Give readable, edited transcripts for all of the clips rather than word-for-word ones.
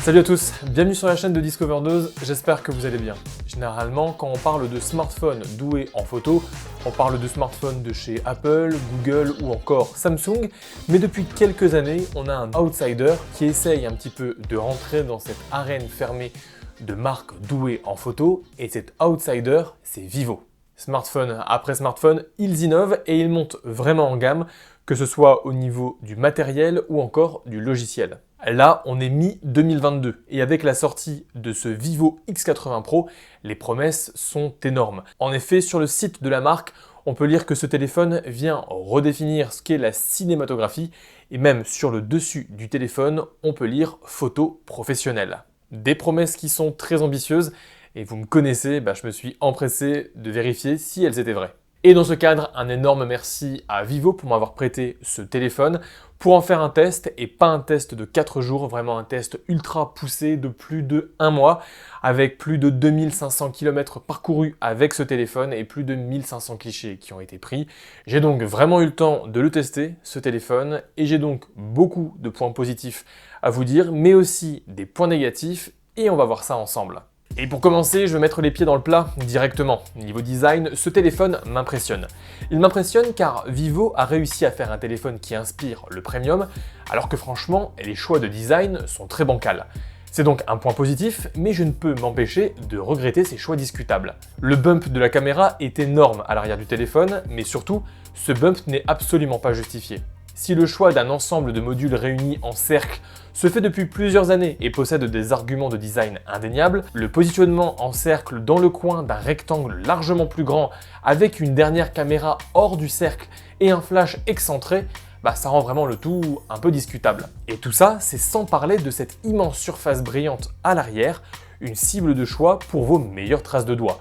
Salut à tous, bienvenue sur la chaîne de Discover Dose, j'espère que vous allez bien. Généralement, quand on parle de smartphone doué en photo, on parle de smartphone de chez Apple, Google ou encore Samsung, mais depuis quelques années, on a un outsider qui essaye un petit peu de rentrer dans cette arène fermée de marques douées en photo, et cet outsider, c'est Vivo. Smartphone après smartphone, ils innovent et ils montent vraiment en gamme, que ce soit au niveau du matériel ou encore du logiciel. Là, on est mi-2022 et avec la sortie de ce Vivo X80 Pro, les promesses sont énormes. En effet, sur le site de la marque, on peut lire que ce téléphone vient redéfinir ce qu'est la cinématographie et même sur le dessus du téléphone, on peut lire photo professionnelle. Des promesses qui sont très ambitieuses et vous me connaissez, je me suis empressé de vérifier si elles étaient vraies. Et dans ce cadre, un énorme merci à Vivo pour m'avoir prêté ce téléphone pour en faire un test, et pas un test de 4 jours, vraiment un test ultra poussé de plus de 1 mois, avec plus de 2500 km parcourus avec ce téléphone et plus de 1500 clichés qui ont été pris. J'ai donc vraiment eu le temps de le tester, ce téléphone, et j'ai donc beaucoup de points positifs à vous dire, mais aussi des points négatifs, et on va voir ça ensemble. Et pour commencer, je vais mettre les pieds dans le plat directement. Niveau design, ce téléphone m'impressionne. Il m'impressionne car Vivo a réussi à faire un téléphone qui inspire le premium, alors que franchement, les choix de design sont très bancals. C'est donc un point positif, mais je ne peux m'empêcher de regretter ces choix discutables. Le bump de la caméra est énorme à l'arrière du téléphone, mais surtout, ce bump n'est absolument pas justifié. Si le choix d'un ensemble de modules réunis en cercle se fait depuis plusieurs années et possède des arguments de design indéniables, le positionnement en cercle dans le coin d'un rectangle largement plus grand avec une dernière caméra hors du cercle et un flash excentré, ça rend vraiment le tout un peu discutable. Et tout ça, c'est sans parler de cette immense surface brillante à l'arrière, une cible de choix pour vos meilleures traces de doigts.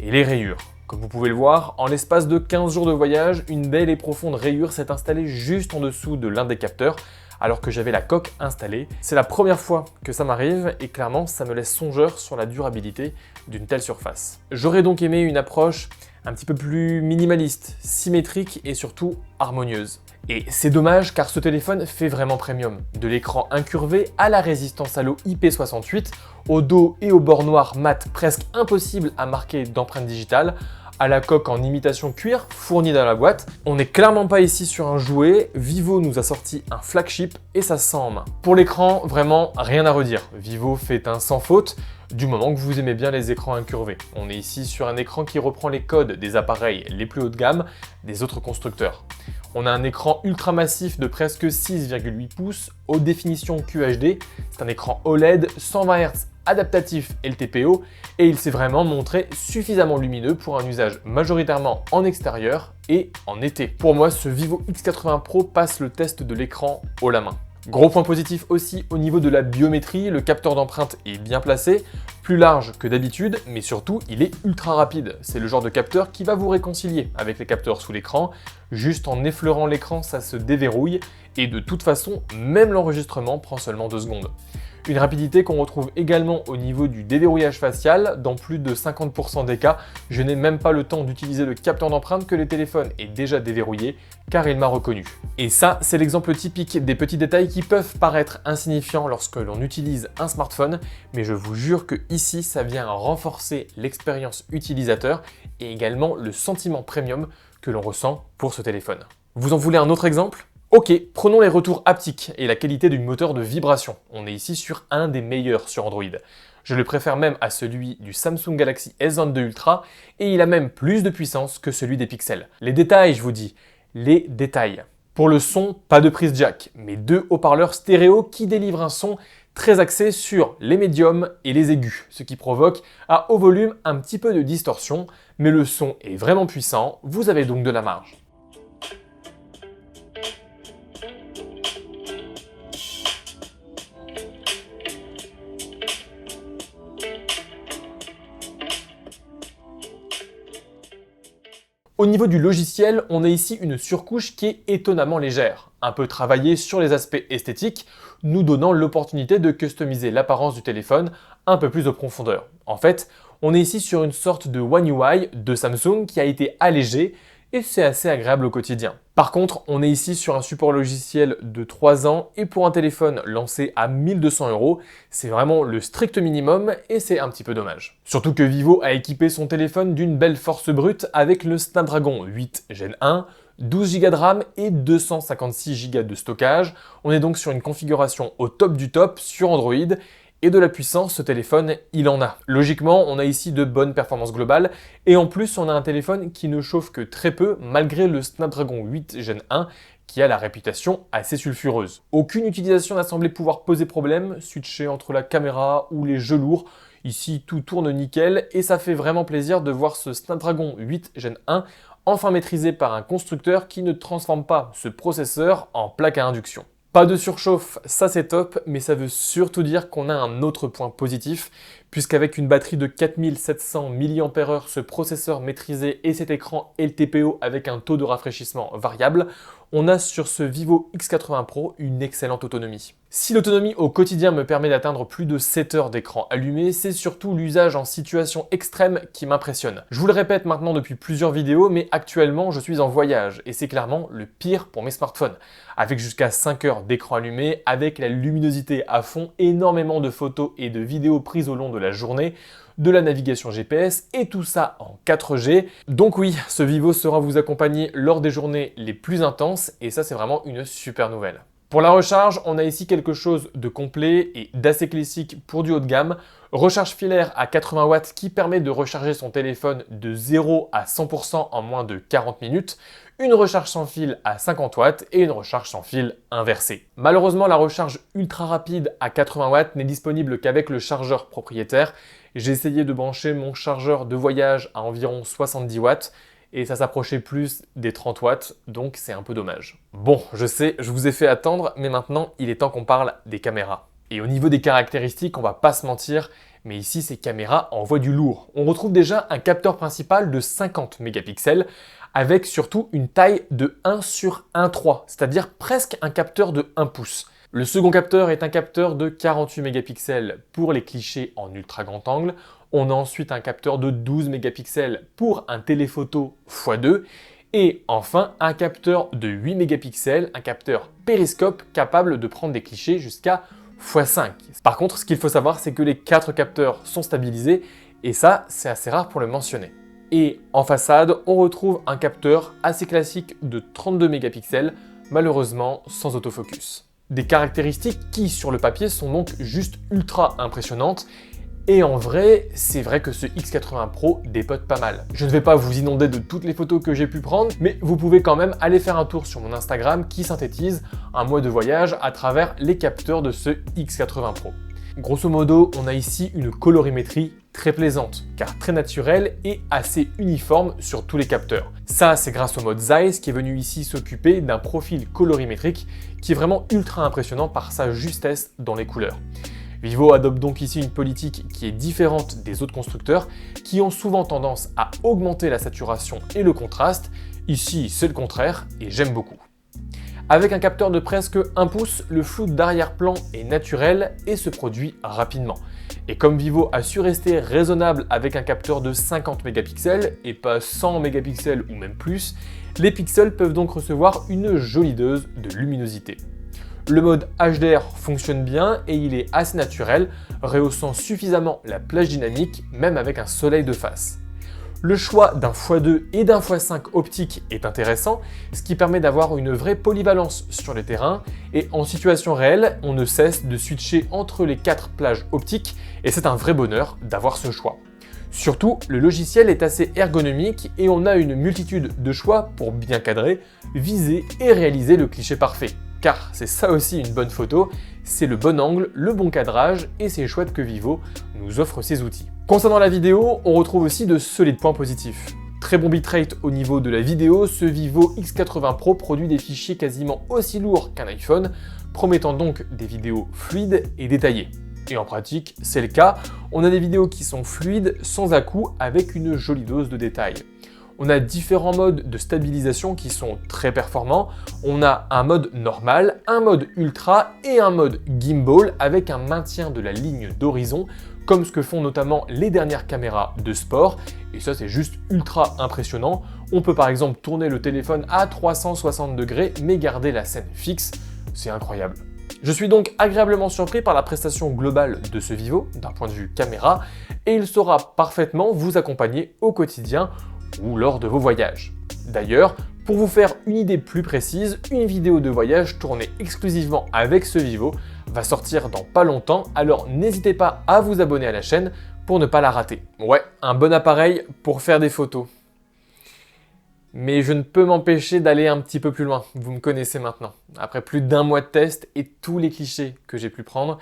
Et les rayures. Comme vous pouvez le voir, en l'espace de 15 jours de voyage, une belle et profonde rayure s'est installée juste en dessous de l'un des capteurs, alors que j'avais la coque installée. C'est la première fois que ça m'arrive et clairement ça me laisse songeur sur la durabilité d'une telle surface. J'aurais donc aimé une approche un petit peu plus minimaliste, symétrique et surtout harmonieuse. Et c'est dommage car ce téléphone fait vraiment premium. De l'écran incurvé à la résistance à l'eau IP68, au dos et au bord noir mat presque impossible à marquer d'empreinte digitale, à la coque en imitation cuir fournie dans la boîte. On n'est clairement pas ici sur un jouet, Vivo nous a sorti un flagship et ça se sent en main. Pour l'écran, vraiment rien à redire. Vivo fait un sans faute, du moment que vous aimez bien les écrans incurvés. On est ici sur un écran qui reprend les codes des appareils les plus haut de gamme des autres constructeurs. On a un écran ultra massif de presque 6,8 pouces, haute définition QHD, c'est un écran OLED 120 Hz adaptatif LTPO et il s'est vraiment montré suffisamment lumineux pour un usage majoritairement en extérieur et en été. Pour moi, ce Vivo X80 Pro passe le test de l'écran haut la main. Gros point positif aussi au niveau de la biométrie, le capteur d'empreinte est bien placé, plus large que d'habitude, mais surtout il est ultra rapide. C'est le genre de capteur qui va vous réconcilier avec les capteurs sous l'écran. Juste en effleurant l'écran, ça se déverrouille et de toute façon, même l'enregistrement prend seulement 2 secondes. Une rapidité qu'on retrouve également au niveau du déverrouillage facial. Dans plus de 50% des cas, je n'ai même pas le temps d'utiliser le capteur d'empreinte que le téléphone est déjà déverrouillé car il m'a reconnu. Et ça, c'est l'exemple typique des petits détails qui peuvent paraître insignifiants lorsque l'on utilise un smartphone, mais je vous jure que ici, ça vient renforcer l'expérience utilisateur et également le sentiment premium que l'on ressent pour ce téléphone. Vous en voulez un autre exemple ? Ok, prenons les retours haptiques et la qualité du moteur de vibration. On est ici sur un des meilleurs sur Android. Je le préfère même à celui du Samsung Galaxy S22 Ultra et il a même plus de puissance que celui des Pixel. Les détails, je vous dis, les détails. Pour le son, pas de prise jack, mais 2 haut-parleurs stéréo qui délivrent un son très axé sur les médiums et les aigus, ce qui provoque à haut volume un petit peu de distorsion, mais le son est vraiment puissant, vous avez donc de la marge. Au niveau du logiciel, on a ici une surcouche qui est étonnamment légère, un peu travaillée sur les aspects esthétiques, nous donnant l'opportunité de customiser l'apparence du téléphone un peu plus en profondeur. En fait, on est ici sur une sorte de One UI de Samsung qui a été allégé et c'est assez agréable au quotidien. Par contre, on est ici sur un support logiciel de 3 ans et pour un téléphone lancé à 1200 €, c'est vraiment le strict minimum et c'est un petit peu dommage. Surtout que Vivo a équipé son téléphone d'une belle force brute avec le Snapdragon 8 Gen 1, 12 Go de RAM et 256 Go de stockage. On est donc sur une configuration au top du top sur Android. Et de la puissance, ce téléphone, il en a. Logiquement, on a ici de bonnes performances globales, et en plus, on a un téléphone qui ne chauffe que très peu, malgré le Snapdragon 8 Gen 1, qui a la réputation assez sulfureuse. Aucune utilisation n'a semblé pouvoir poser problème, switcher entre la caméra ou les jeux lourds. Ici, tout tourne nickel, et ça fait vraiment plaisir de voir ce Snapdragon 8 Gen 1 enfin maîtrisé par un constructeur qui ne transforme pas ce processeur en plaque à induction. Pas de surchauffe, ça c'est top, mais ça veut surtout dire qu'on a un autre point positif, puisqu'avec une batterie de 4700 mAh, ce processeur maîtrisé et cet écran LTPO avec un taux de rafraîchissement variable, on a sur ce Vivo X80 Pro une excellente autonomie. Si l'autonomie au quotidien me permet d'atteindre plus de 7 heures d'écran allumé, c'est surtout l'usage en situation extrême qui m'impressionne. Je vous le répète maintenant depuis plusieurs vidéos, mais actuellement je suis en voyage et c'est clairement le pire pour mes smartphones. Avec jusqu'à 5 heures d'écran allumé, avec la luminosité à fond, énormément de photos et de vidéos prises au long de la journée, de la navigation GPS et tout ça en 4G. Donc oui, ce Vivo saura vous accompagner lors des journées les plus intenses et ça c'est vraiment une super nouvelle. Pour la recharge, on a ici quelque chose de complet et d'assez classique pour du haut de gamme. Recharge filaire à 80 watts qui permet de recharger son téléphone de 0 à 100% en moins de 40 minutes. Une recharge sans fil à 50 watts et une recharge sans fil inversée. Malheureusement, la recharge ultra rapide à 80 watts n'est disponible qu'avec le chargeur propriétaire. J'ai essayé de brancher mon chargeur de voyage à environ 70 watts et ça s'approchait plus des 30 watts, donc c'est un peu dommage. Bon, je sais, je vous ai fait attendre, mais maintenant, il est temps qu'on parle des caméras. Et au niveau des caractéristiques, on va pas se mentir, mais ici, ces caméras envoient du lourd. On retrouve déjà un capteur principal de 50 mégapixels, avec surtout une taille de 1/1.3, c'est-à-dire presque un capteur de 1 pouce. Le second capteur est un capteur de 48 mégapixels pour les clichés en ultra grand angle. On a ensuite un capteur de 12 mégapixels pour un téléphoto x2. Et enfin, un capteur de 8 mégapixels, un capteur périscope capable de prendre des clichés jusqu'à x5. Par contre, ce qu'il faut savoir, c'est que les 4 capteurs sont stabilisés et ça, c'est assez rare pour le mentionner. Et en façade, on retrouve un capteur assez classique de 32 mégapixels, malheureusement sans autofocus. Des caractéristiques qui, sur le papier, sont donc juste ultra impressionnantes. Et en vrai, c'est vrai que ce X80 Pro dépote pas mal. Je ne vais pas vous inonder de toutes les photos que j'ai pu prendre, mais vous pouvez quand même aller faire un tour sur mon Instagram qui synthétise un mois de voyage à travers les capteurs de ce X80 Pro. Grosso modo, on a ici une colorimétrie très plaisante, car très naturelle et assez uniforme sur tous les capteurs. Ça, c'est grâce au mode Zeiss qui est venu ici s'occuper d'un profil colorimétrique qui est vraiment ultra impressionnant par sa justesse dans les couleurs. Vivo adopte donc ici une politique qui est différente des autres constructeurs qui ont souvent tendance à augmenter la saturation et le contraste. Ici, c'est le contraire et j'aime beaucoup. Avec un capteur de presque 1 pouce, le flou d'arrière-plan est naturel et se produit rapidement. Et comme Vivo a su rester raisonnable avec un capteur de 50 mégapixels et pas 100 mégapixels ou même plus, les pixels peuvent donc recevoir une jolie dose de luminosité. Le mode HDR fonctionne bien et il est assez naturel, rehaussant suffisamment la plage dynamique même avec un soleil de face. Le choix d'un x2 et d'un x5 optique est intéressant, ce qui permet d'avoir une vraie polyvalence sur les terrains et en situation réelle, on ne cesse de switcher entre les 4 plages optiques et c'est un vrai bonheur d'avoir ce choix. Surtout, le logiciel est assez ergonomique et on a une multitude de choix pour bien cadrer, viser et réaliser le cliché parfait. Car c'est ça aussi une bonne photo, c'est le bon angle, le bon cadrage et c'est chouette que Vivo nous offre ces outils. Concernant la vidéo, on retrouve aussi de solides points positifs. Très bon bitrate au niveau de la vidéo, ce Vivo X80 Pro produit des fichiers quasiment aussi lourds qu'un iPhone, promettant donc des vidéos fluides et détaillées. Et en pratique, c'est le cas, on a des vidéos qui sont fluides, sans à-coups, avec une jolie dose de détails. On a différents modes de stabilisation qui sont très performants. On a un mode normal, un mode ultra et un mode gimbal avec un maintien de la ligne d'horizon, comme ce que font notamment les dernières caméras de sport. Et ça, c'est juste ultra impressionnant. On peut par exemple tourner le téléphone à 360 degrés, mais garder la scène fixe. C'est incroyable. Je suis donc agréablement surpris par la prestation globale de ce Vivo, d'un point de vue caméra, et il saura parfaitement vous accompagner au quotidien ou lors de vos voyages. D'ailleurs, pour vous faire une idée plus précise, une vidéo de voyage tournée exclusivement avec ce Vivo va sortir dans pas longtemps, alors n'hésitez pas à vous abonner à la chaîne pour ne pas la rater. Ouais, un bon appareil pour faire des photos. Mais je ne peux m'empêcher d'aller un petit peu plus loin, vous me connaissez maintenant. Après plus d'1 mois de test et tous les clichés que j'ai pu prendre,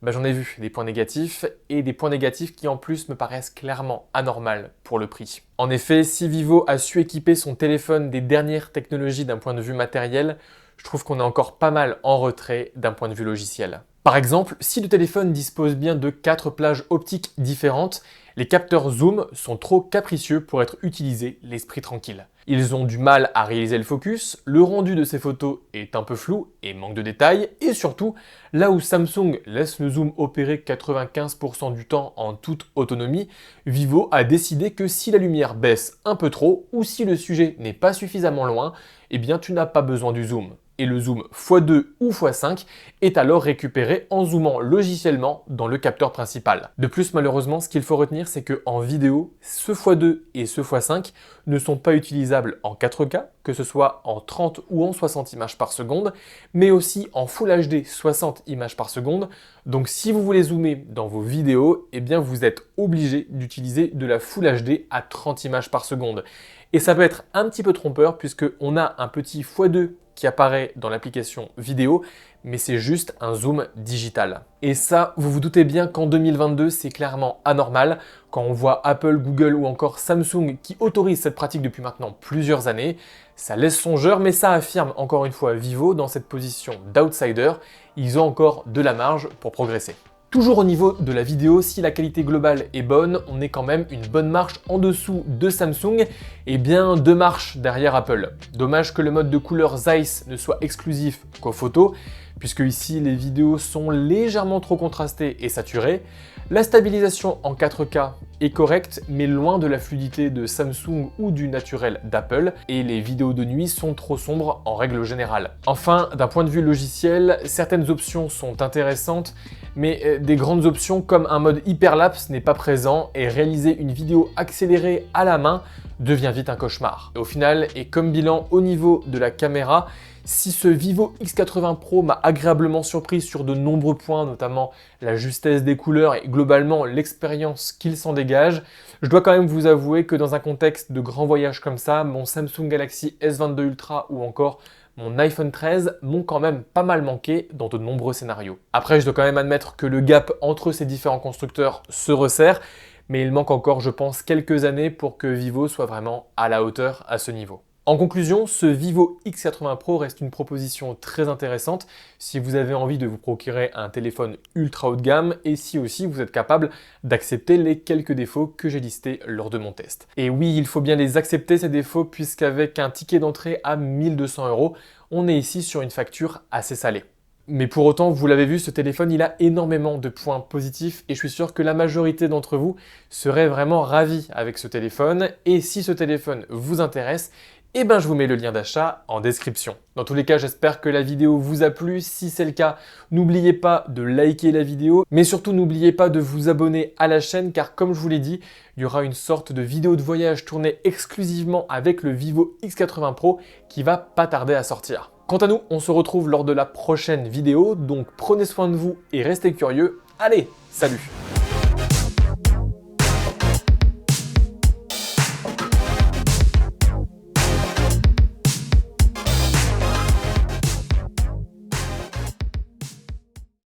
j'en ai vu des points négatifs, et des points négatifs qui en plus me paraissent clairement anormales pour le prix. En effet, si Vivo a su équiper son téléphone des dernières technologies d'un point de vue matériel, je trouve qu'on est encore pas mal en retrait d'un point de vue logiciel. Par exemple, si le téléphone dispose bien de 4 plages optiques différentes, les capteurs zoom sont trop capricieux pour être utilisés l'esprit tranquille. Ils ont du mal à réaliser le focus, le rendu de ces photos est un peu flou et manque de détails, et surtout, là où Samsung laisse le zoom opérer 95% du temps en toute autonomie, Vivo a décidé que si la lumière baisse un peu trop ou si le sujet n'est pas suffisamment loin, eh bien tu n'as pas besoin du zoom. Et le zoom x2 ou x5 est alors récupéré en zoomant logiciellement dans le capteur principal. De plus, malheureusement, ce qu'il faut retenir, c'est qu'en vidéo, ce x2 et ce x5 ne sont pas utilisables en 4K, que ce soit en 30 ou en 60 images par seconde, mais aussi en Full HD 60 images par seconde. Donc si vous voulez zoomer dans vos vidéos, eh bien vous êtes obligé d'utiliser de la Full HD à 30 images par seconde. Et ça peut être un petit peu trompeur puisqu'on a un petit x2 qui apparaît dans l'application vidéo, mais c'est juste un zoom digital. Et ça, vous vous doutez bien qu'en 2022, c'est clairement anormal quand on voit Apple, Google ou encore Samsung qui autorisent cette pratique depuis maintenant plusieurs années. Ça laisse songeur, mais ça affirme encore une fois Vivo dans cette position d'outsider. Ils ont encore de la marge pour progresser. Toujours au niveau de la vidéo, si la qualité globale est bonne, on est quand même une bonne marche en dessous de Samsung et bien 2 marches derrière Apple. Dommage que le mode de couleur Zeiss ne soit exclusif qu'aux photos, puisque ici les vidéos sont légèrement trop contrastées et saturées. La stabilisation en 4K est correcte, mais loin de la fluidité de Samsung ou du naturel d'Apple, et les vidéos de nuit sont trop sombres en règle générale. Enfin, d'un point de vue logiciel, certaines options sont intéressantes, mais des grandes options comme un mode hyperlapse n'est pas présent, et réaliser une vidéo accélérée à la main devient vite un cauchemar. Et au final, et comme bilan au niveau de la caméra, si ce Vivo X80 Pro m'a agréablement surpris sur de nombreux points, notamment la justesse des couleurs et globalement l'expérience qu'il s'en dégage, je dois quand même vous avouer que dans un contexte de grand voyage comme ça, mon Samsung Galaxy S22 Ultra ou encore mon iPhone 13 m'ont quand même pas mal manqué dans de nombreux scénarios. Après, je dois quand même admettre que le gap entre ces différents constructeurs se resserre, mais il manque encore, je pense, quelques années pour que Vivo soit vraiment à la hauteur à ce niveau. En conclusion, ce Vivo X80 Pro reste une proposition très intéressante si vous avez envie de vous procurer un téléphone ultra haut de gamme et si aussi vous êtes capable d'accepter les quelques défauts que j'ai listés lors de mon test. Et oui, il faut bien les accepter ces défauts puisqu'avec un ticket d'entrée à 1 200 €, on est ici sur une facture assez salée. Mais pour autant, vous l'avez vu, ce téléphone, il a énormément de points positifs et je suis sûr que la majorité d'entre vous serait vraiment ravis avec ce téléphone. Et si ce téléphone vous intéresse, eh ben je vous mets le lien d'achat en description. Dans tous les cas, j'espère que la vidéo vous a plu. Si c'est le cas, n'oubliez pas de liker la vidéo, mais surtout n'oubliez pas de vous abonner à la chaîne car comme je vous l'ai dit, il y aura une sorte de vidéo de voyage tournée exclusivement avec le Vivo X80 Pro qui va pas tarder à sortir. Quant à nous, on se retrouve lors de la prochaine vidéo, donc prenez soin de vous et restez curieux. Allez, salut!